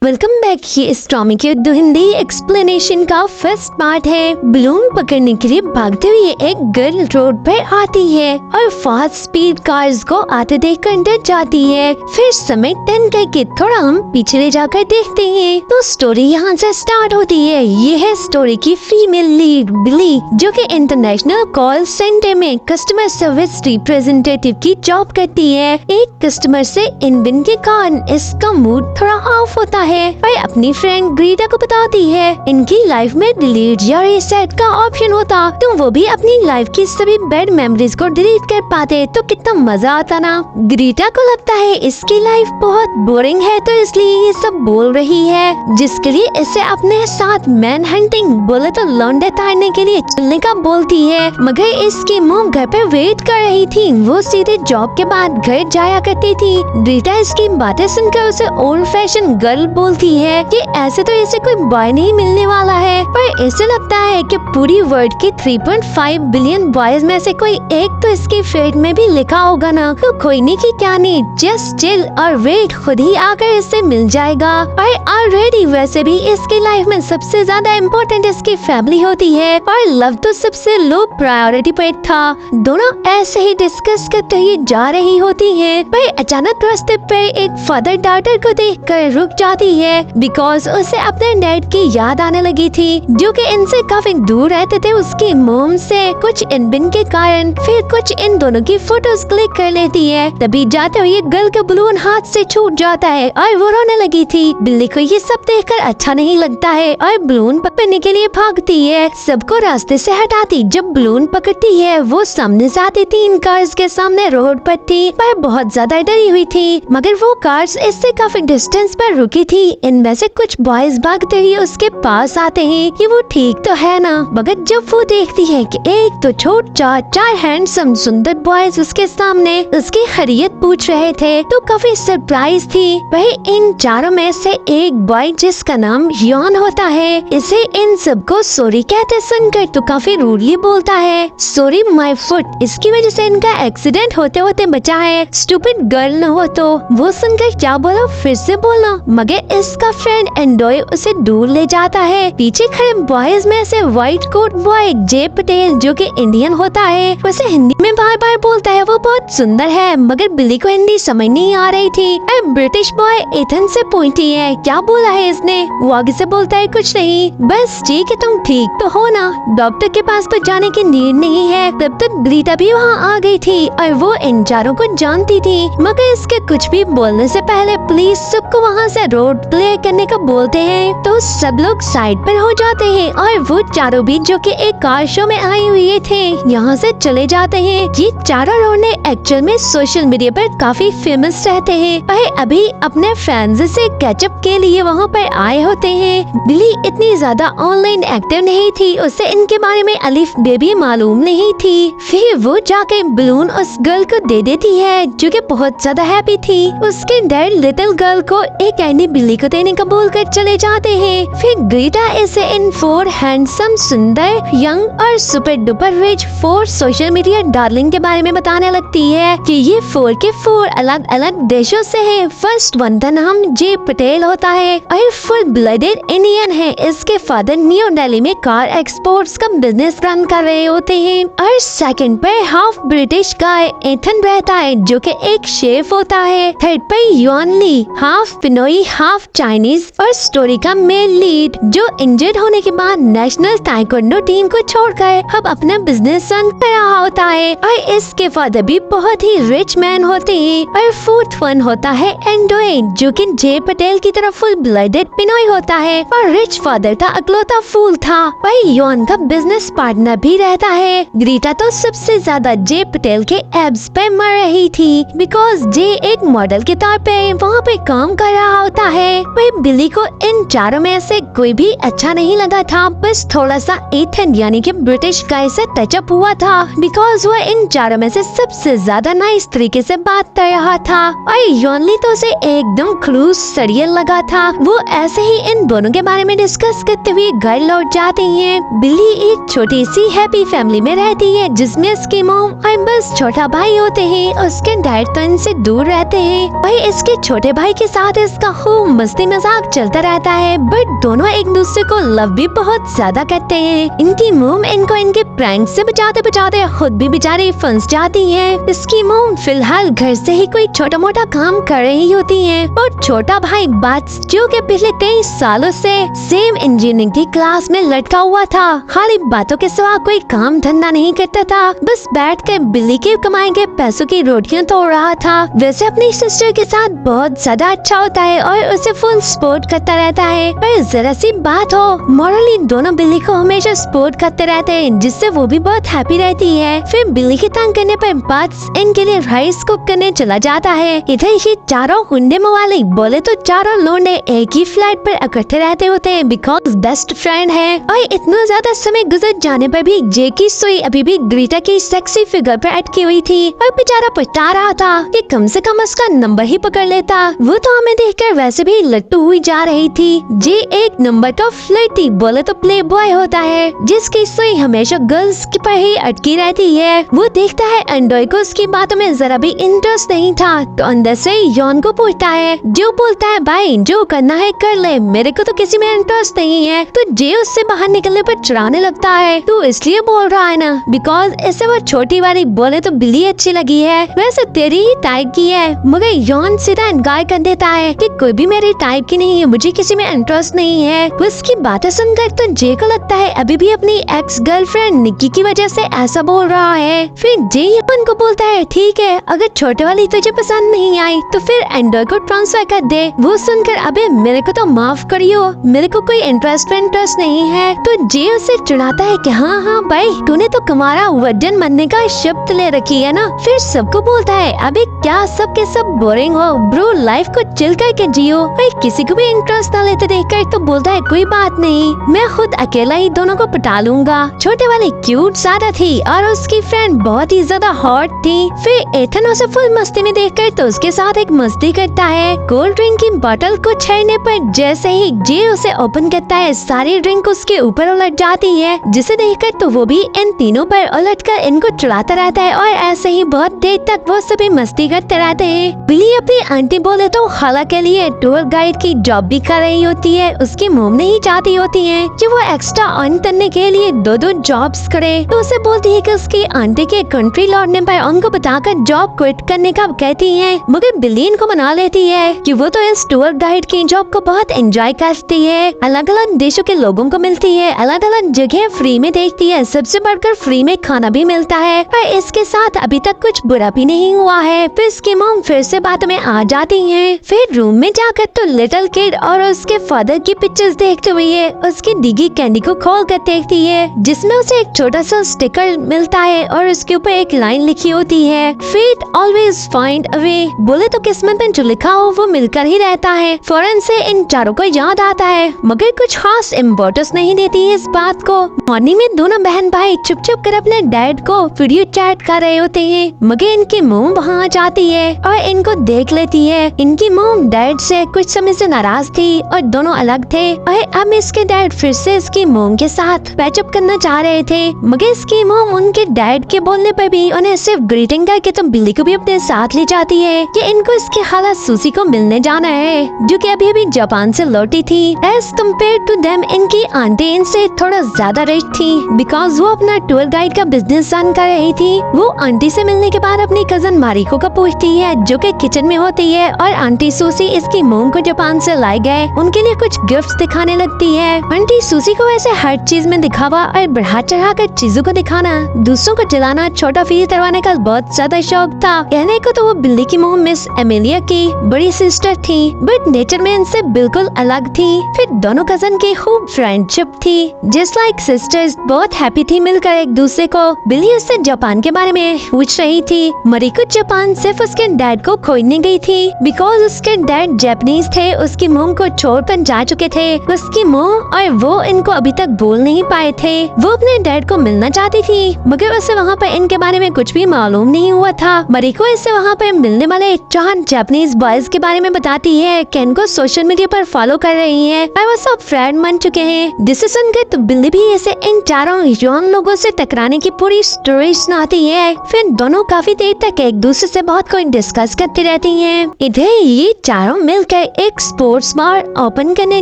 Welcome back. ये इस Tommy के उर्दू हिंदी एक्सप्लेनेशन का फर्स्ट पार्ट है। बलून पकड़ने के लिए भागते हुए एक गर्ल रोड पर आती है और फास्ट स्पीड कार्स को आते देखकर डर जाती है। फिर समय टर्न करके थोड़ा हम पिछले जाकर देखते हैं तो स्टोरी यहाँ से स्टार्ट होती है। ये है स्टोरी की फीमेल लीड बिली, जो कि इंटरनेशनल कॉल सेंटर में कस्टमर सर्विस रिप्रेजेंटेटिव की जॉब करती है। एक कस्टमर से इन-बिन के कारण इसका मूड थोड़ा ऑफ होता है और अपनी फ्रेंड ग्रीटा को बताती है इनकी लाइफ में डिलीट या रीसेट का ऑप्शन होता तो वो भी अपनी लाइफ की सभी बैड मेमोरीज को डिलीट कर पाते तो कितना मजा आता ना। ग्रीटा को लगता है इसकी लाइफ बहुत बोरिंग है तो इसलिए ये सब बोल रही है, जिसके लिए इसे अपने साथ मैन हंटिंग बोले तो लौंडे ताड़ने के लिए चलने का बोलती है। मगर इसकी मॉम घर पे वेट कर रही थी। वो सीधे जॉब के बाद घर जाया करती थी। ग्रीटा इसकी बातें सुनकर उसे ओल्ड फैशन गर्ल बोलती है कि ऐसे तो इसे कोई बॉय नहीं मिलने वाला है, पर इसे लगता है कि पूरी वर्ल्ड के 3.5 बिलियन बॉयज में से कोई एक तो इसकी फेट में भी लिखा होगा ना। तो कोई नहीं की क्या नहीं, जस्ट चिल और वेट, खुद ही आकर इससे मिल जाएगा। और ऑलरेडी वैसे भी इसकी लाइफ में सबसे ज्यादा इम्पोर्टेंट इसकी फैमिली होती है और लव तो सबसे लो प्रायोरिटी पर था। दोनों ऐसे ही डिस्कस करते हुए जा रही होती है, पर अचानक रास्ते पे एक फादर डॉटर को देखकर रुक जाती है बिकॉज उसे अपने डैड की याद आने लगी थी, जो कि इनसे काफी दूर रहते थे उसकी मोम से कुछ इन-बिन के कारण। फिर कुछ इन दोनों की फोटोज क्लिक कर लेती है। तभी जाते हुए गर्ल का बलून हाथ से छूट जाता है और वो रोने लगी थी। बिल्ली को ये सब देखकर अच्छा नहीं लगता है और बलून पकड़ने के लिए भागती है, सबको रास्ते से हटाती। जब बलून पकड़ती है वो सामने से आती 3 कार्स के सामने रोड पर थी, पर बहुत ज्यादा डरी हुई थी। मगर वो कार्स इससे काफी डिस्टेंस पर रुकी थी। इनमें से कुछ बॉयज भागते हुए उसके पास आते हैं कि वो ठीक तो है ना। मगर जब वो देखती है कि एक तो चार हैंडसम सुंदर बॉयज उसके सामने उसकी खैरियत पूछ रहे थे तो काफी सरप्राइज थी। वही इन चारों में से एक बॉय जिसका नाम यॉन होता है, इसे इन सबको सॉरी कहते सुनकर तो काफी रूडली बोलता है, सॉरी माय फुट, इसकी वजह से इनका एक्सीडेंट होते होते बचा है, स्टूपिड गर्ल न हो। तो वो सुनकर क्या बोला, फिर से बोला। मगर इसका फ्रेंड एंडोय उसे दूर ले जाता है। पीछे खड़े बॉयज में से व्हाइट कोट बॉय जे पटेल, जो कि इंडियन होता है, उसे हिंदी में बार बार बोलता है वो बहुत सुंदर है। मगर बिल्ली को हिंदी समझ नहीं आ रही थी। ब्रिटिश बॉय एथन से पूछती है क्या बोला है इसने। वो आगे से बोलता है कुछ नहीं, बस ठीक है, तुम ठीक तो हो ना, डॉक्टर के पास तो जाने की नीड नहीं है। तब तक ग्रीटा भी वहाँ आ गई थी और वो इन चारों को जानती थी। मगर इसके कुछ भी बोलने से पहले पुलिस सबको वहाँ से रोड क्लियर करने का बोलते हैं तो सब लोग साइड पर हो जाते हैं और वो चारों भी, जो कि एक कार शो में आए हुए थे, यहाँ से चले जाते हैं। ये चारों रोने एक्चुअल में सोशल मीडिया पर काफी फेमस रहते हैं और अभी अपने फ्रेंड्स से कैचअप के लिए वहाँ पर आए होते हैं। बिली इतनी ज्यादा ऑनलाइन एक्टिव नहीं थी, उसे इनके बारे में अलिफ बेबी मालूम नहीं थी। फिर वो जाके बलून उस गर्ल को दे देती है, जो कि बहुत ज्यादा हैप्पी थी। उसके डैड लिटिल गर्ल को एक कैंडी बिल्ली को देने का बोलकर चले जाते हैं। फिर ग्रीटा इसे इन 4 हैंडसम, सुंदर, यंग और super duper rich 4 social media darling के बारे में बताने लगती है कि ये 4 के 4 अलग अलग देशों से हैं। फर्स्ट वन का नाम जे पटेल होता है और फुल ब्लडेड इंडियन है। इसके फादर न्यू दिल्ली में कार एक्सपोर्ट्स का बिजनेस रन कर रहे होते हैं। और सेकंड पर हाफ ब्रिटिश गाय एथन रहता है, जो कि एक शेफ होता है। थर्ड पर यॉन ली, हाफ पिनोई हाफ चाइनीज और स्टोरी का मेल लीड, जो इंजर्ड होने के बाद नेशनल ताइक्वांडो टीम को छोड़कर अब अपना बिजनेस रन कर रहा होता है। और इसके फादर भी बहुत ही रिच मैन होते हैं। और फोर्थ वन होता है एंडोए, जो कि जे पटेल की तरह फुल ब्लडेड पिनोई होता है और रिच फादर था, अकलौता फूल था। वही यॉन का बिजनेस पार्टनर भी रहता है। ग्रीटा तो सबसे ज्यादा जे पटेल के एब्स पे मर रही थी बिकॉज जे एक मॉडल के तौर पे वहाँ पे काम कर रहा होता है। वही बिली को इन चारों में से कोई भी अच्छा नहीं लगा था, बस थोड़ा सा एथन यानी कि ब्रिटिश गाय से टचअप हुआ था बिकॉज वो इन चारों में से सबसे ज्यादा नाइस तरीके से बात कर रहा था। और योनली तो उसे एकदम खड़ूस सड़ियल लगा था। वो ऐसे ही इन दोनों के बारे में डिस्कस करते हुए घर लौट जाते हैं। बिल्ली एक छोटी सी हैप्पी फैमिली में रहती है जिसमें उसकी मॉम और बस छोटा भाई होते हैं। उसके डैड तो इनसे दूर रहते हैं। वही इसके छोटे भाई के साथ इसका खूब मस्ती मजाक चलता रहता है, बट दोनों एक दूसरे को लव भी बहुत ज्यादा करते हैं। इनकी मोम इनको इनके प्रैंक से बचाते बचाते खुद भी बेचारी फंस जाती है। इसकी मोम फिलहाल घर से ही कोई छोटा मोटा काम कर रही होती है और छोटा भाई बाट्स जो के पिछले कई सालों से सेम इंजीनियरिंग की क्लास में लटका हुआ था, खाली बातों के सिवा कोई काम धंधा नहीं करता था, बस बैठ कर बिल्ली के कमाए गए पैसों की रोटियां तोड़ रहा था। वैसे अपनी सिस्टर के साथ बहुत ज्यादा अच्छा होता है और उसे फुल सपोर्ट करता रहता है, पर जरा सी बात हो, मॉरली दोनों बिल्ली को हमेशा सपोर्ट करते रहते हैं, जिससे वो भी बहुत हैप्पी रहती है। फिर बिल्ली के तंग करने पर बाट्स इनके लिए राइस कुक करने चला जाता है। इधर ये चारों हुंडे मवाली बोले तो चारों लोंडे एक ही फ्लैट पर इकट्ठे रहते होते हैं बिकॉज बेस्ट फ्रेंड है। और इतना ज्यादा समय गुजर जाने पर भी जे की सुई अभी भी ग्रीटा की सेक्सी फिगर पर अटकी हुई थी और बेचारा पछता रहा था कि कम से कम उसका नंबर ही पकड़ लेता। वो तो हमें देखकर वैसे भी लट्टू हुई जा रही थी। जे एक नंबर का फ्लर्टी बोले तो प्ले बॉय होता है, जिसकी सुई हमेशा गर्ल्स के पर ही अटकी रहती है। वो देखता है एंड्रॉय को उसकी बातों में जरा भी इंटरेस्ट नहीं था, तो अंदर से यॉन को पूछता है, जो बोलता है भाई जो करना है कर ले, मेरे को तो किसी में इंटरेस्ट नहीं है। तो जे उससे बाहर निकलने पर चिढ़ाने लगता है, तू इसलिए बोल रहा है ना बिकॉज इससे वो छोटी वाली बोले तो बिल्ली अच्छी लगी है, वैसे तेरी ही टाइप की है। मगर यॉन सीधा इनकार कर देता है कि कोई भी मेरी टाइप की नहीं है, मुझे किसी में इंटरेस्ट नहीं है। उसकी बातें सुनकर तो जे को लगता है अभी भी अपनी एक्स गर्लफ्रेंड निक्की की वजह से ऐसा बोल रहा है। फिर जे यपन को बोलता है, ठीक है अगर छोटे वाली तुझे पसंद नहीं आई तो फिर एंड्रॉय को ट्रांसफर कर दे। वो सुनकर अबे मेरे को तो माफ करियो, मेरे को कोई इंटरेस्ट नहीं है। तो जे उसे चिढ़ाता है कि हाँ हाँ भाई तूने तो तुम्हारा वर्जन बनने का शब्द ले रखी है ना। फिर सबको बोलता है अबे क्या सब के सब बोरिंग हो ब्रो, लाइफ को चिल करके जियो। भाई किसी को भी इंटरेस्ट ना लेते देखकर तो बोलता है कोई बात नहीं, मैं खुद अकेला ही दोनों को पटा लूंगा। छोटे वाली क्यूट ज्यादा थी और उसकी फ्रेंड बहुत ही ज्यादा हॉट थी। फिर एथन उसे फुल मस्ती में देखकर तो उसके साथ एक मस्ती करता है। कोल्ड ड्रिंक की बोतल को छेड़ने पर जैसे ही जे उसे ओपन करता है सारी ड्रिंक उसके ऊपर उलट जाती है, जिसे देखकर तो वो भी इन तीनों पर उलटकर इनको चिढ़ाता रहता है और ऐसे ही बहुत देर तक वो सभी मस्ती करते रहते हैं। बिल्ली अपनी आंटी बोले तो खाला के लिए टूर गाइड की जॉब भी कर रही होती है। उसकी मोम नहीं चाहती होती है कि वो एक्स्ट्रा अर्न करने के लिए दो जॉब्स करे, तो उसे बोलती है कि उसकी आंटी के कंट्री लौटने पर उनको बताकर जॉब क्विट करने का कहती है। मगर बिल्ली इनको मना लेती है कि वो तो इस टूर गाइड की जॉब को बहुत एंजॉय करती है, अलग अलग देशों के लोगों को मिलती है, अलग अलग जगह फ्री में देखती है, सबसे बढ़कर फ्री में खाना भी मिलता है, पर इसके साथ अभी तक कुछ बुरा भी नहीं हुआ है। फिर इसकी मॉम फिर से बातों में आ जाती है। फिर रूम में जाकर तो लिटिल किड और उसके फादर की पिक्चर्स देखते हुए उसकी डिगी कैंडी को खोल कर देखती है, जिसमें उसे एक छोटा सा स्टिकर मिलता है और उसके ऊपर एक लाइन लिखी होती है, फेट ऑलवेज फाइंड अ वे। बोले तो किस्मत में जो लिखा हो वो मिलकर ही रहता है। फौरन से इन चारों को याद आता है, मगर कुछ खास इम्पोर्टेंस नहीं देती है इस बात को। मॉर्निंग में दोनों बहन भाई चुप चुप कर अपने डैड को वीडियो चैट कर रहे होते हैं, मगर इनकी मोम वहाँ आ जाती है और इनको देख लेती है। इनकी मोम डैड से कुछ समय से नाराज थी और दोनों अलग थे और अब इसके डैड फिर से इसकी मोम के साथ पैचअप करना चाह रहे थे, मगर इसकी मोम उनके डैड के बोलने पर भी उन्हें सिर्फ ग्रीटिंग करके तो बिल्ली को भी अपने साथ ले जाती है कि इनको इसके खाला सूसी को मिलने जाना है, जो कि अभी अभी जापान से लौटी थी। एज कम्पेयर टू देम इनकी आंटी इनसे थोड़ा ज्यादा रिच थी बिकॉज वो अपना टूर गाइड का बिजनेस रन कर रही थी। वो आंटी से मिलने के बाद अपनी कजन मारिको को पूछती है जो कि किचन में होती है, और आंटी सूसी इसकी मोम को जापान से लाए गए उनके लिए कुछ गिफ्ट्स दिखाने लगती है। आंटी सूसी को ऐसे हर चीज में दिखावा और बढ़ा चढ़ा कर चीजों को दिखाना, दूसरों को जलाना, छोटा फील करवाने का बहुत ज्यादा शौक था। कहने को तो वो बिल्ली की मोम मिस एमिलिया की बड़ी सिस्टर थी, बट नेचर में इनसे बिल्कुल अलग थी। फिर दोनों कजन की खूब फ्रेंडशिप थी, जस्ट लाइक सिस्टर्स, बहुत हैप्पी थी मिलकर एक दूसरे को। बिल्ली उससे जापान के बारे में पूछ रही थी। मारिको जापान सिर्फ उसके डैड को खोजने गई थी बिकॉज उसके डैड जापानीज थे, उसकी मोम को छोड़कर जा चुके थे। उसकी मोम और वो इनको अभी तक बोल नहीं पाए थे। वो अपने डैड को मिलना चाहती थी, मगर उसे वहाँ पर इनके बारे में कुछ भी मालूम नहीं हुआ था। मारिको इससे वहाँ पर मिलने वाले 4 जापानीज बॉयज के बारे में बताती है कि इनको सोशल मीडिया पर फॉलो कर रही है और वो सब फ्रेंड बन चुके हैं। जिसे सुनकर तो बिल्ली भी ऐसे इन चारों यौन लोगों से टकराने की पूरी स्टोरी सुनाती है। फिर दोनों काफी देर तक एक दूसरे से बहुत कुछ डिस्कस करती रहती हैं। इधर ये चारों मिलकर मिलकर एक स्पोर्ट्स बार ओपन करने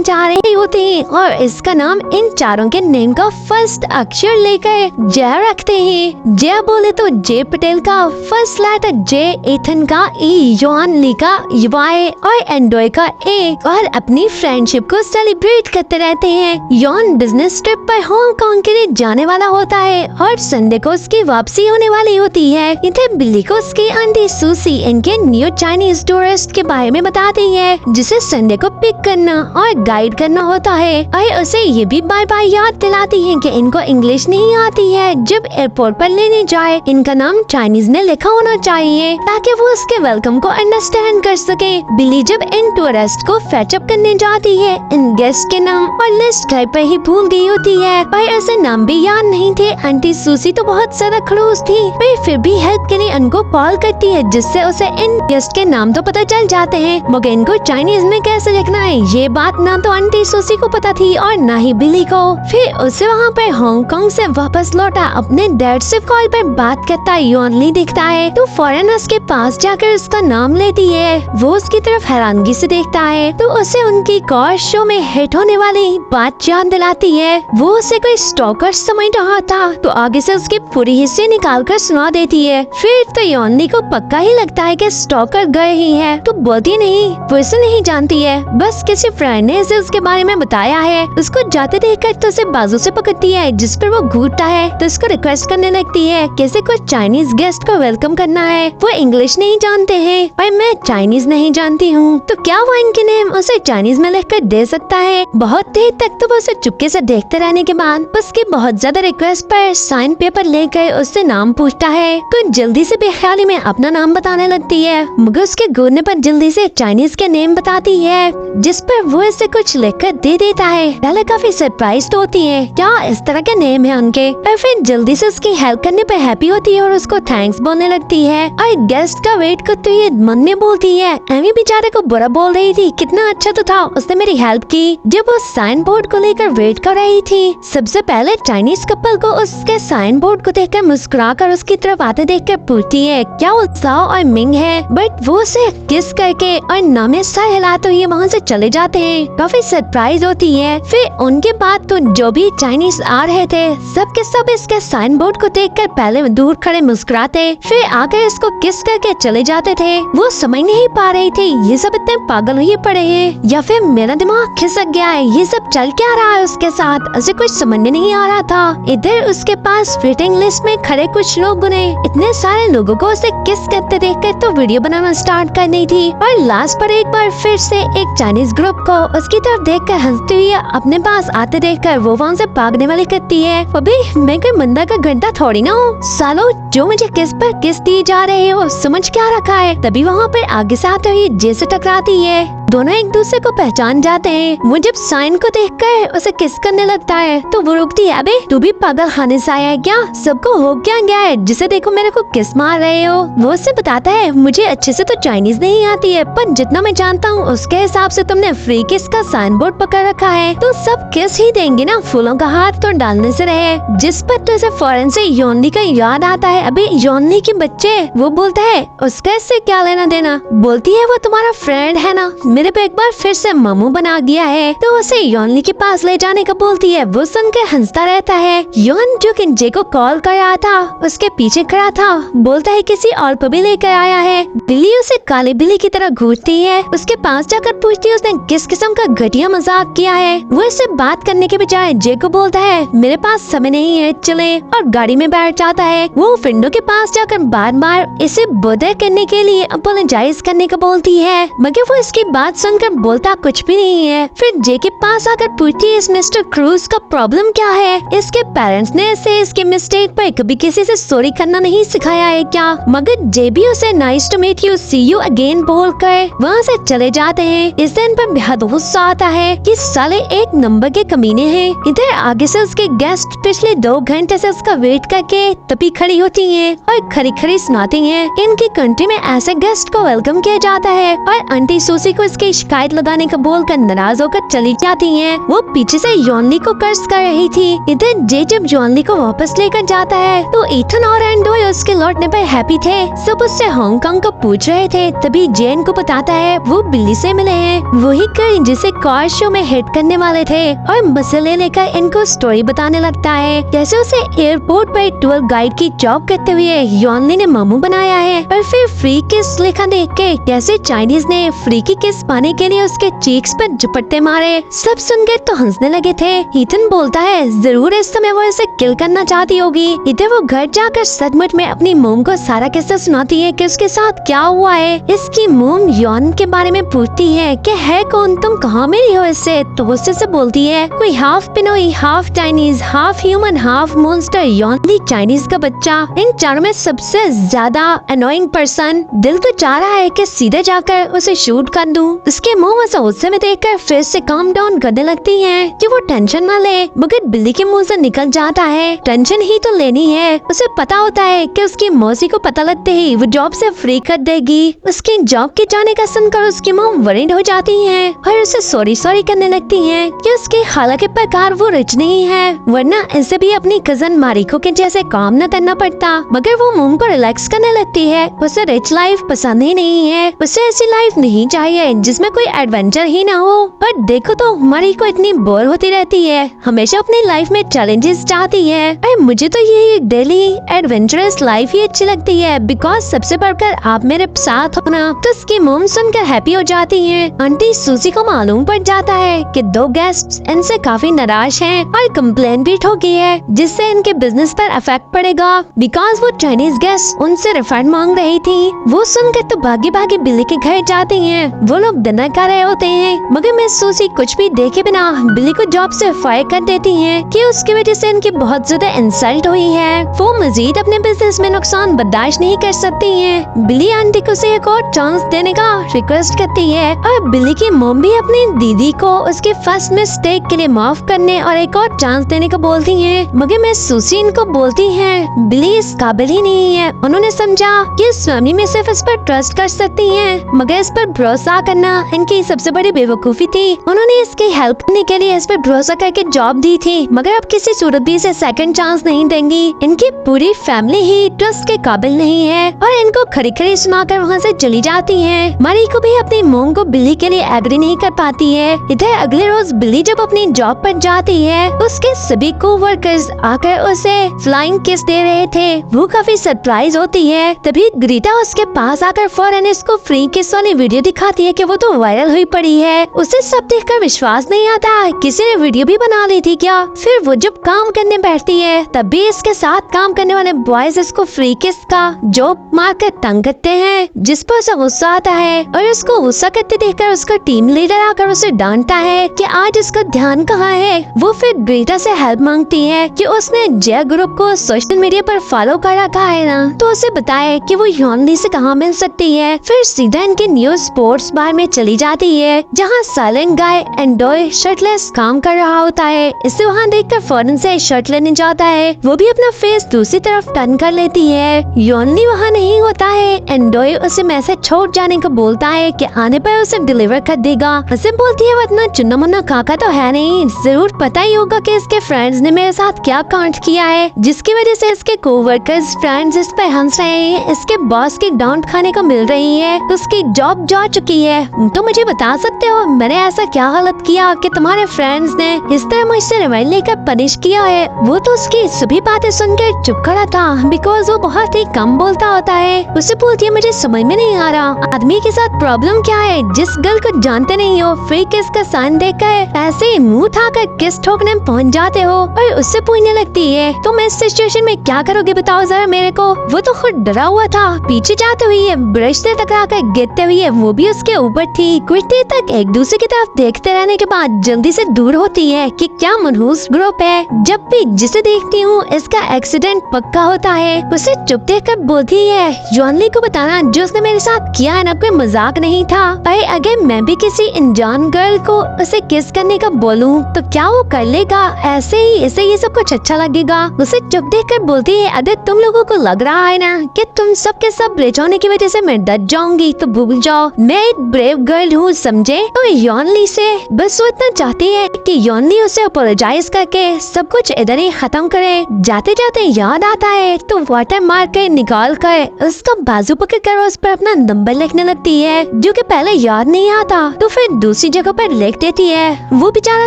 जा रही होती हैं और इसका नाम इन चारों के नेम का फर्स्ट अक्षर लेकर जे रखते हैं। जे बोले तो जे पटेल का फर्स्ट लेटर जे, एथन का ई, योन ली का वाई और एंडोय का ए, और अपनी फ्रेंडशिप को सेलिब्रेट करते रहते हैं। योन बिजनेस ट्रिप पर हांगकांग के लिए जाने वाला होता है और संडे को उसकी वापसी होने वाली होती है। इधर बिल्ली को उसकी आंटी सूसी इनके न्यू चाइनीज टूरिस्ट के बारे में बताती है जिसे संडे को पिक करना और गाइड करना होता है और उसे ये भी बाय बाय याद दिलाती है कि इनको इंग्लिश नहीं आती है। जब एयरपोर्ट पर लेने जाए इनका नाम चाइनीज में लिखा होना चाहिए ताकि वो उसके वेलकम को अंडरस्टैंड कर सके। बिल्ली जब इन टूरिस्ट को फैचअप करने जाती है इन गेस्ट के नाम और लिस्ट घर पर ही भूल गई होती है पर ऐसे नाम भी याद नहीं थे। आंटी सूसी तो बहुत ज्यादा खड़ूस थी पर फिर भी हेल्प के लिए उनको कॉल करती है जिससे उसे इन गेस्ट के नाम तो पता चल जाते हैं मगर इनको चाइनीज में कैसे लिखना है ये बात ना तो आंटी सूसी को पता थी और ना ही बिल्ली को। फिर उसे वहाँ पर हांगकांग से वापस लौटा अपने डैड से कॉल पर बात करता योनली दिखता है तो फौरन उसके पास जाकर उसका नाम लेती है। वो उसकी तरफ हैरानगी से देखता है तो उसे उनकी कार शो में हिट होने वाली बात याद दिलाती है। वो उसे कोई स्टॉकर समझ रहा था तो आगे से उसके पूरी हिस्से निकाल कर सुना देती है। फिर तो योनली को पक्का ही लगता है कि स्टॉकर गए ही है तो बोलती नहीं, वो इसे नहीं जानती है, बस किसी फ्रेंड ने इसे उसके बारे में बताया है। उसको जाते देखकर तो उसे बाजू से पकड़ती है जिस पर वो घूरता है तो उसको रिक्वेस्ट करने लगती है किसी को चाइनीज गेस्ट को वेलकम करना है। वो इंग्लिश नहीं जानते हैं और मैं चाइनीज नहीं जानती हूँ तो क्या वो इनके नेम उसे चाइनीज में लिख कर दे सकता है। बहुत देर तक तो वो उसे चुपके से देखते रहने के बाद उसकी बहुत ज्यादा रिक्वेस्ट पर साइन पेपर लेकर उससे नाम पूछता है तो जल्दी से बेख्याली में अपना नाम बताने लगती है मगर उसके घूरने पर जल्दी से चाइनीज के नेम बताती है जिस पर वो इसे कुछ लिखकर दे देता है। पहले काफी सरप्राइज होती है क्या इस तरह के नेम है उनके और फिर जल्दी से उसकी हेल्प करने पर हैप्पी होती है और उसको थैंक्स बोलने लगती है और गेस्ट का वेट करते हुए मन में बोलती है एमी बेचारे को बुरा बोल रही थी, कितना अच्छा तो था उसने मेरी हेल्प की। जब वो साइन बोर्ड को लेकर वेट कर रही थी सबसे पहले चाइनीज कपल को उसके साइन बोर्ड को देखकर मुस्कुराकर उसकी तरफ आते देखकर पूछती है क्या उत्साह और मिंग है बट वो उसे किस करके और नामे सर हिलाते हुए वहाँ से चले जाते हैं। काफी सरप्राइज होती है। फिर उनके बाद तो जो भी चाइनीज आ रहे थे सब के सब इसके साइन बोर्ड को देखकर पहले दूर खड़े मुस्कुराते फिर आकर इसको किस करके चले जाते थे। वो समझ नहीं पा रही थी ये सब इतने पागल हुए पड़े हैं या फिर मेरा दिमाग खिसक गया है, ये सब चल क्या रहा है उसके साथ, उसे कुछ समझ नहीं आ रहा था। इधर उसके पास वेटिंग लिस्ट में खड़े कुछ लोग ने इतने सारे लोगों को उसे किस करते देखकर तो वीडियो बनाना स्टार्ट करनी थी और लास्ट पर एक बार फिर से एक चाइनीज ग्रुप को उसकी तरफ देखकर हंसती हुई अपने पास आते देखकर वो वहाँ से भागने वाली करती है। अभी मैं कोई मंदा का घंटा थोड़ी ना हूँ सालो जो मुझे किस पर किस दी जा रहे हो, समझ क्या रखा है। तभी वहाँ पर आगे से आते हुए जे से टकराती है। दोनों एक दूसरे को पहचान जाते हैं। वो जब साइन को देखकर उसे किस करने लगता है तो वो रुकती है, अबे तू भी पागल खाने से आया है क्या, सबको हो क्या गया है जिसे देखो मेरे को किस मार रहे हो। वो उससे बताता है मुझे अच्छे से तो चाइनीज नहीं आती है पर जितना मैं जानता हूँ उसके हिसाब से तुमने फ्री किस का साइन बोर्ड पकड़ रखा है तो सब किस ही देंगे ना, फूलों का हाथ तो डालने से रहे। जिस पर तो इसे फौरन से योनली का याद आता है, अबे योनली के बच्चे। वो बोलता है उसका इससे क्या लेना देना, बोलती है वो तुम्हारा फ्रेंड है ना, मेरे पे एक बार फिर से मामू बना गया है तो उसे योनली के पास ले जाने का बोलती है। वो सुनकर हंसता रहता है। योन जो किंजे को कॉल कर रहा था उसके पीछे खड़ा था, बोलता है किसी और को भी लेकर आया है। बिल्ली उसे काली बिल्ली की तरह घूरती है, उसके पास जाकर पूछती है उसने किस किस्म का घटिया मजाक किया है। वो इससे बात करने के बजाय जे को बोलता है मेरे पास समय नहीं है चले, और गाड़ी में बैठ जाता है। वो फ्रेंडों के पास जाकर बार बार इसे बदर करने के लिए अपोलोजाइज करने को बोलती है मगर वो इसकी बात सुनकर बोलता कुछ भी नहीं है। फिर जे के पास आकर पूछती है इस मिस्टर क्रूज का प्रॉब्लम क्या है, इसके पेरेंट्स ने इसे इसके मिस्टेक पर कभी किसी से सॉरी करना नहीं सिखाया है क्या। मगर जे भी उसे nice to meet you, see you again बोलकर वहाँ से चले जाते हैं। इस दिन पर बेहद गुस्सा आता है कि साले एक नंबर के कमीने हैं। इधर आगे से उसके गेस्ट पिछले 2 घंटे से उसका वेट करके तभी खड़ी होती हैं और खड़ी खड़ी सुनाती हैं इनकी कंट्री में ऐसे गेस्ट को वेलकम किया जाता है और आंटी सूसी को इसकी शिकायत लगाने का बोलकर नाराज होकर चली जाती हैं। वो पीछे से योनली को कर्ज कर रही थी। इधर जे जब योनली को वापस लेकर जाता है तो इथन और एंडोय उसके लौटने पर हैप्पी थे। सब उससे हांगकांग को पूछ रहे थे। तभी जेन को बताता है वो वो बिल्ली से मिले हैं। वही गर्ल जिसे कार शो में हिट करने वाले थे और मसले लेकर इनको स्टोरी बताने लगता है। जैसे उसे एयरपोर्ट पर टूर गाइड की जॉब करते हुए योनली ने मामू बनाया है और फिर फ्री किस लिखा देख के कैसे चाइनीज ने फ्री की किस पाने के लिए उसके चीक्स पर झपट्टे मारे। सब सुनकर तो हंसने लगे थे। ईथन बोलता है जरूर इस समय वो इसे किल करना चाहती होगी। इधर वो घर जाकर सचमुच में अपनी मोम को सारा किस्सा सुनाती है कि उसके साथ क्या हुआ है। इसकी मोम यौन के बारे में पूछती है कि है कौन, तुम कहाँ मिली हो इससे। तो उससे से बोलती है कोई half Pinoy, half Chinese, half human, half monster, यौनली चाइनीज का बच्चा। इन चारों में सबसे ज्यादा अनोइंग पर्सन। दिल तो चाह रहा है कि सीधे जाकर उसे शूट कर दूं। उसके मुंह से गुस्से में देखकर फिर से काम डाउन करने लगती है कि वो टेंशन ना ले, मगर बिल्ली के मुंह से निकल जाता है टेंशन ही तो लेनी है। उसे पता होता है कि उसकी मौसी को पता लगते ही वो जॉब से फ्री कर देगी। उसकी जॉब के जाने का सुनकर उसकी मॉम वरीड हो जाती है और उसे सॉरी करने लगती है कि उसके खाला के प्रकार वो रिच नहीं है, वरना इसे भी अपनी कजन मारिको के जैसे काम न करना पड़ता। मगर वो मोम को रिलैक्स करने लगती है। उसे रिच लाइफ पसंद ही नहीं है। उसे ऐसी लाइफ नहीं चाहिए जिसमें कोई एडवेंचर ही ना हो। पर देखो तो मारिको इतनी बोर होती रहती है, हमेशा अपनी लाइफ में चैलेंजेस चाहती है। और मुझे तो ये डेली एडवेंचरस लाइफ ही अच्छी लगती है, बिकॉज सबसे बढ़कर आप मेरे साथ हो ना। तो उसकी मोम सुनकर हैप्पी हो जाती है। आंटी सूजी को मालूम पड़ जाता है कि दो गेस्ट इनसे काफी नाराज हैं और कंप्लेन भी ठोकी है, जिससे इनके बिजनेस पर इफेक्ट पड़ेगा। बिकॉज वो चाइनीज गेस्ट उनसे रिफंड मांग रही थी। वो सुनकर तो भागी भागी बिल्ली के घर जाती हैं। वो लोग डिनर कर रहे होते हैं, मगर मिस सूजी कुछ भी देखे बिना बिल्ली को जॉब से फायर कर देती है कि उसकी वजह से इनकी बहुत ज्यादा इंसल्ट हुई है। वो मजीद अपने बिजनेस में नुकसान बर्दाश्त नहीं कर सकती है। बिल्ली आंटी को उसे एक और चांस देने का रिक्वेस्ट करती है और बिल्ली की मॉम भी अपनी दीदी को उसके फर्स्ट मिस्टेक के लिए माफ करने और एक और चांस देने को बोलती है। मगर मिस सूजी इनको बोलती है बिल्ली इस काबिल ही नहीं है। उन्होंने समझा कि इस फैमिली में सिर्फ इस पर ट्रस्ट कर सकती है, मगर इस पर भरोसा करना इनकी सबसे बड़ी बेवकूफी थी। उन्होंने इसकी हेल्प करने के लिए इस पर भरोसा करके जॉब दी थी, मगर अब किसी सूरत भी इसे सेकंड चांस नहीं देंगी। इनकी पूरी फैमिली ही ट्रस्ट के काबिल नहीं है और इनको खरी खरी सुनाकर वहाँ से चली जाती है। मारी को भी अपनी मोम को बिल्ली के लिए एग्री नहीं कर पाती है। इधर अगले रोज बिल्ली जब अपनी जॉब पर जाती है, उसके सभी कोवर्कर्स आकर उसे फ्लाइंग किस दे रहे थे। वो काफी सरप्राइज होती है। तभी ग्रीटा उसके पास आकर फौरन इसको फ्री किस वाली वीडियो दिखाती है कि वो तो वायरल हुई पड़ी है। उसे सब देखकर विश्वास नहीं आता, किसी ने वीडियो भी बना ली थी क्या। फिर वो जब काम करने बैठती है, तब भी इसके साथ काम करने वाले बॉयज इसको फ्री किस का जोक मार कर तंग करते हैं, जिस पर उसे गुस्सा आता है। और उसको गुस्सा करते देखकर उसका टीम लीडर आकर उसे डांटता है कि आज इसका ध्यान कहाँ है। वो फिर ग्रीटा से हेल्प मांगती है कि उसने जय ग्रुप को सोशल मीडिया पर फॉलो कर रखा है ना, तो उसे बताए कि वो योनली से कहाँ मिल सकती है। फिर सीधा इनके न्यू स्पोर्ट्स बार में चली जाती है, जहाँ साइलेंट गाय एंडोय शर्टलेस काम कर रहा होता है। इसे वहाँ देखकर फौरन से शर्ट लेने जाता है। वो भी अपना फेस दूसरी तरफ टर्न कर लेती है। योनली वहाँ नहीं होता है। एंडोय उसे मैसेज छोड़ जाने को बोलता है कि आने पर उसे डिलीवर कर देगा। उसे बोलती है वो इतना चुन्ना मुन्ना काका तो है नहीं, जरूर पता ही होगा कि इसके फ्रेंड्स ने मेरे साथ क्या कांड किया है, जिसकी वजह से इसके कोवर्कर्स फ्रेंड्स इस पर हंस रहे हैं। इसके बॉस की डांट खाने को मिल रही है, उसकी जॉब जा चुकी है। तो मुझे बता सकते हो मैंने ऐसा क्या गलत किया कि तुम्हारे फ्रेंड्स ने इस तरह मुझसे रिवाइंड लेकर पनिश किया है। वो तो उसकी सभी बातें सुनकर चुप खड़ा था, बिकॉज वो बहुत ही कम बोलता होता है। उसे बोलती है मुझे समझ में नहीं आ रहा आदमी के साथ प्रॉब्लम क्या है, जिस गर्ल को जानते नहीं हो फ्री किस का साइन देकर ऐसे ही मुंह उठाकर किस ठोकने में पहुंच जाते हो। और उससे पूछने लगती है तुम इस सिचुएशन में क्या करोगे बताओ जरा मेरे को। वो तो खुद डरा हुआ था, पीछे जाते हुए ब्रश से टकरा कर गिरते हुए वो भी उसके ऊपर थी। कुछ देर तक एक दूसरे की तरफ देखते रहने के बाद जल्दी से दूर होती है कि क्या मनहूस ग्रुप है। जब भी जिसे देखती हूँ इसका एक्सीडेंट पक्का होता है। उसे चुप देख कर बोलती है योनली को बताना जो उसने मेरे साथ किया है ना कोई मजाक नहीं था। पर अगर मैं भी किसी अनजान गर्ल को उसे किस करने का बोलूं तो क्या वो कर लेगा। ऐसे ही इसे ये सब कुछ अच्छा लगेगा। उसे चुप देख कर बोलती है अगर तुम लोगों को लग रहा है ना कि तुम सब के सब रिच होने की वजह से मैं डर जाऊंगी तो भूल जाओ, मैं एक ब्रेव गर्ल हूँ समझे। तो योनली से बस वो इतना चाहती है कि योनली उसे अपोलोजाइज करके सब कुछ इधर ही खत्म करे। जाते जाते याद आता है तो वाटर मार के निकाल कर उसका बाजू पकड़ कर उस पर अपना नंबर लिखने लगती है, जो जो कि पहले याद नहीं आता तो फिर दूसरी जगह पर लिख देती है। वो बेचारा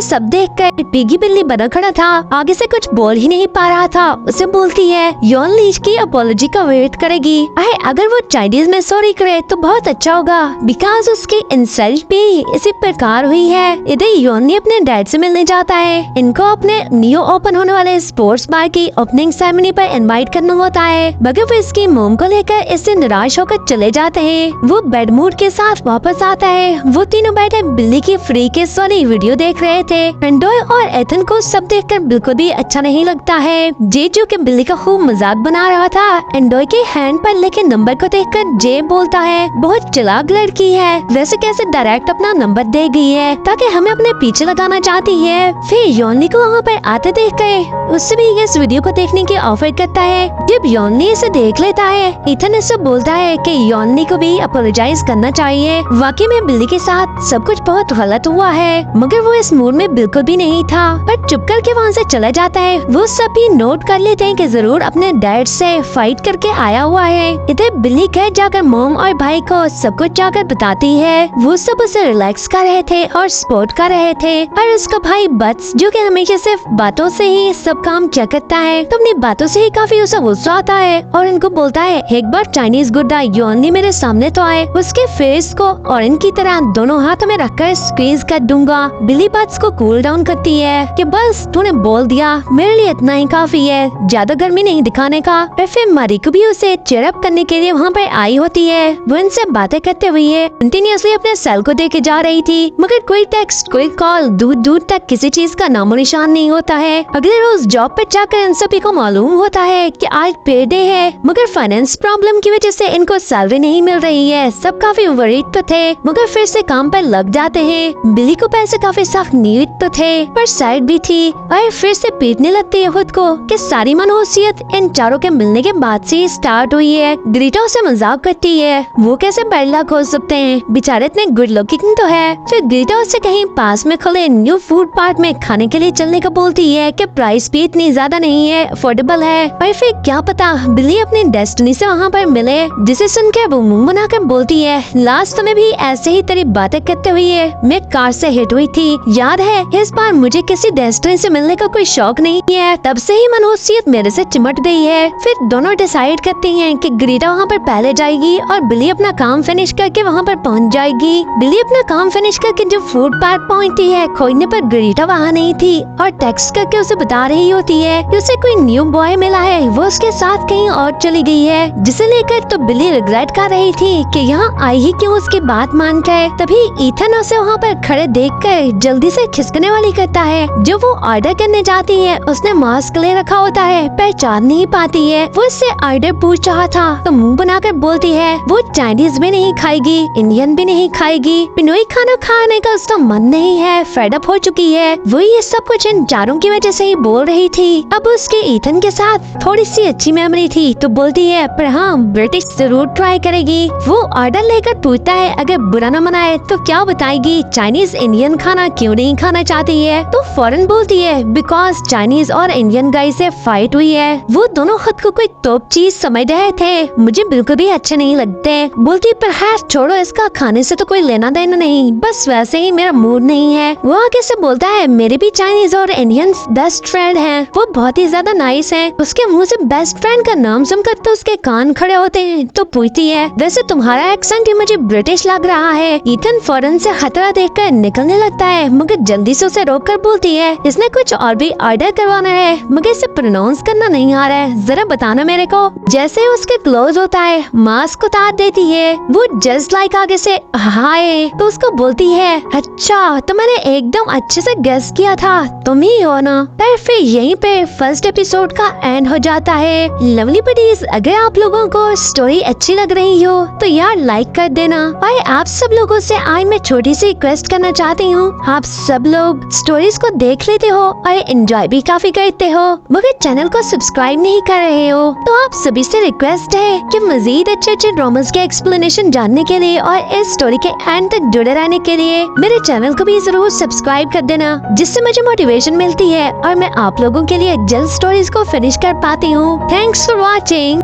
सब देखकर पिगी बिल्ली बना खड़ा था, आगे से कुछ बोल ही नहीं पा रहा था। उसे बोलती है यॉन लीच की अपॉलॉजी का वेट करेगी। अगर वो चाइनीज में सॉरी करे तो बहुत अच्छा होगा, बिकॉज उसकी इंसल्ट भी इसी प्रकार हुई है। इधर योनी अपने डैड से मिलने जाता है। इनको अपने न्यू ओपन होने वाले स्पोर्ट्स बार की ओपनिंग सेरेमनी पर इनवाइट करना होता है, मगर वो इसकी मोम को लेकर इससे निराश होकर चले जाते हैं। वो बेड मूड के साथ वापस आता है। वो तीनों बैठे बिल्ली की फ्री के वाली वीडियो देख रहे थे। एंडोय और एथन को सब देखकर बिल्कुल भी अच्छा नहीं लगता है। जे जो कि बिल्ली का खूब मजाक बना रहा था, एंडोय के हैंड पर लिखे नंबर को देखकर जे बोलता है बहुत चालाक लड़की है, वैसे कैसे डायरेक्ट अपना नंबर दे गई है ताकि हमें अपने पीछे लगाना चाहती है। फिर योनी को वहाँ पर आते देख कर उससे भी इस वीडियो को देखने की ऑफर करता है। जब योनी इसे देख लेता है, इथन इससे बोलता है कि योनी को भी अपोलोजाइज करना चाहिए। वाकई में बिल्ली के साथ सब कुछ बहुत गलत हुआ है, मगर वो इस मूड में बिल्कुल भी नहीं था, पर चुप करके वहाँ से चला जाता है। वो सभी नोट कर लेते हैं कि जरूर अपने डैड से फाइट करके आया हुआ है। इधर बिल्ली घर जाकर मोम और भाई को सब कुछ जाकर बताती है। वो सब उसे रिलैक्स कर रहे थे और सपोर्ट कर रहे थे, और उसका भाई बट्स जो कि हमेशा सिर्फ बातों से ही सब काम किया करता है, तो अपनी बातों से ही काफी उसे गुस्सा आता है और इनको बोलता है एक बार चाइनीज गुड्डा योनी मेरे सामने तो आए, उसके फेस को ऑरेंज की तरह दोनों हाथों में रखकर स्क्वीज कर दूंगा। बिली बट्स को कूल डाउन करती है कि बस तूने बोल दिया, मेरे लिए इतना ही काफी है, ज्यादा गर्मी नहीं दिखाने का। और फिर मारी को भी उसे चेयर अप करने के लिए वहाँ पर आई होती है। वो इनसे बातें करते हुए कंटिन्यूअसली अपने सेल को देके जा रही थी, मगर कोई टेक्स्ट कोई कॉल दूर दूर तक किसी चीज का नामो निशान नहीं होता है। अगले रोज जॉब पर जाकर इन सभी को मालूम होता है कि आज पे डे है, मगर फाइनेंस प्रॉब्लम की वजह से इनको सैलरी नहीं मिल रही है। सब काफी वरीड तो थे, मगर फिर से काम पर लग जाते हैं। बिली को पैसे काफी सख्त नीड तो थे, पर साइड भी थी, और फिर से पीटने लगती है खुद को कि सारी मनोसियत इन चारों के मिलने के बाद से स्टार्ट हुई है। ग्रीटा से मजाक करती है, वो कैसे बेड लक हो सकते हैं, बेचारे इतने गुड लुकिंग तो है। फिर ग्रीटा उससे कहीं पास में खुले न्यू फूड पार्क में खाने के लिए चलने का बोलती है कि प्राइस भी इतनी ज्यादा नहीं है, अफोर्डेबल है। और फिर क्या पता बिल्ली अपनी डेस्टिनी से वहाँ पर मिले, जिसे सुनकर वो मुंह बनाकर बोलती है लास्ट में भी ऐसे ही तेरी बातें करते हुए मैं कार से हिट हुई थी, याद है? इस बार मुझे किसी डेस्टिनी से मिलने का कोई शौक नहीं है, तब से ही मनोसियत मेरे से चिमट गई है। फिर दोनों डिसाइड करते हैं कि ग्रीटा वहाँ पर पहले जाएगी और बिल्ली अपना काम फिनिश करके वहाँ पर पहुँच जाएगी। बिल्ली अपना काम फिनिश करके जब फूड पार्क पहुँचती है, खोजने पर ग्रीटा वहाँ नहीं थी और टेक्स्ट करके उसे बता रही होती है कि उसे कोई न्यू बॉय मिला है, वो उसके साथ कहीं और चली गई है, जिसे लेकर तो बिल्ली रिग्रेट कर रही थी कि यहाँ आई ही क्यों उसकी बात मान कर। तभी ईथन उसे वहाँ पर खड़े देखकर जल्दी से खिसकने वाली करता है। जब वो ऑर्डर करने जाती है, उसने मास्क ले रखा होता है, पहचान नहीं पाती है। वो उससे ऑर्डर पूछ रहा था तो मुंह बनाकर बोलती है वो चाइनीज भी नहीं खाएगी, इंडियन भी नहीं खाएगी, पिनोई खाना खाने का उसका मन नहीं है, फेड अप हो चुकी है। वो ये सब कुछ इन चारों की वजह से ही बोल रही थी। अब उसके ईथन के साथ थोड़ी सी अच्छी मेमोरी थी तो बोलती है पर हाँ ब्रिटिश जरूर ट्राई करेगी। वो ऑर्डर लेकर पूछता है अगर बुरा न मनाए तो क्या बताएगी, चाइनीज इंडियन खाना क्यों नहीं खाना चाहती है? तो फौरन बोलती है बिकॉज चाइनीज और इंडियन गाय से फाइट हुई है। वो दोनों खुद को कोई टॉप चीज समझ रहे थे, मुझे बिल्कुल भी अच्छे नहीं लगते। बोलती पर है छोड़ो, इसका खाने से तो कोई लेना देना नहीं, बस वैसे ही मेरा मूड नहीं है। वो आगे से बोलता है मेरे भी चाइनीज और इंडियन बेस्ट फ्रेंड हैं, वो बहुत ही ज्यादा नाइस हैं। उसके मुंह से बेस्ट फ्रेंड का नाम सुनकर तो उसके कान खड़े होते हैं। तो पूछती है वैसे तुम्हारा एक्सेंट ही मुझे ब्रिटिश लग रहा है। ईथन फौरन से खतरा देखकर निकलने लगता है, मगर जल्दी से उसे रोक कर बोलती है इसने कुछ और भी ऑर्डर करवाना है, मगर इसे प्रोनाउंस करना नहीं आ रहा है, जरा बताना मेरे को। जैसे उसके क्लोज होता है मास्क उतार देती है। वो जस्ट लाइक आगे से हाय तो उसको बोलती है अच्छा तो मैंने एकदम अच्छे से गेस किया था, तुम ही हो ना। फिर यहीं पे फर्स्ट एपिसोड का एंड हो जाता है। लवली बडीज, अगर आप लोगों को स्टोरी अच्छी लग रही हो तो यार लाइक कर देना। और आप सब लोगों से आज मैं छोटी सी रिक्वेस्ट करना चाहती हूँ, आप सब लोग स्टोरीज को देख लेते हो और एंजॉय भी काफी करते हो, मगर चैनल को सब्सक्राइब नहीं कर रहे हो, तो आप सभी से रिक्वेस्ट है कि मजीद अच्छे ड्रामास के एक्सप्लेनेशन जानने के लिए और इस स्टोरी के एंड तक जुड़े रहने के लिए मेरे चैनल को भी जरूर सब्सक्राइब कर देना, जिससे मुझे मोटिवेशन मिलती है और मैं आप लोगों के लिए जल्द स्टोरीज को फिनिश कर पाती हूँ। Thanks for watching.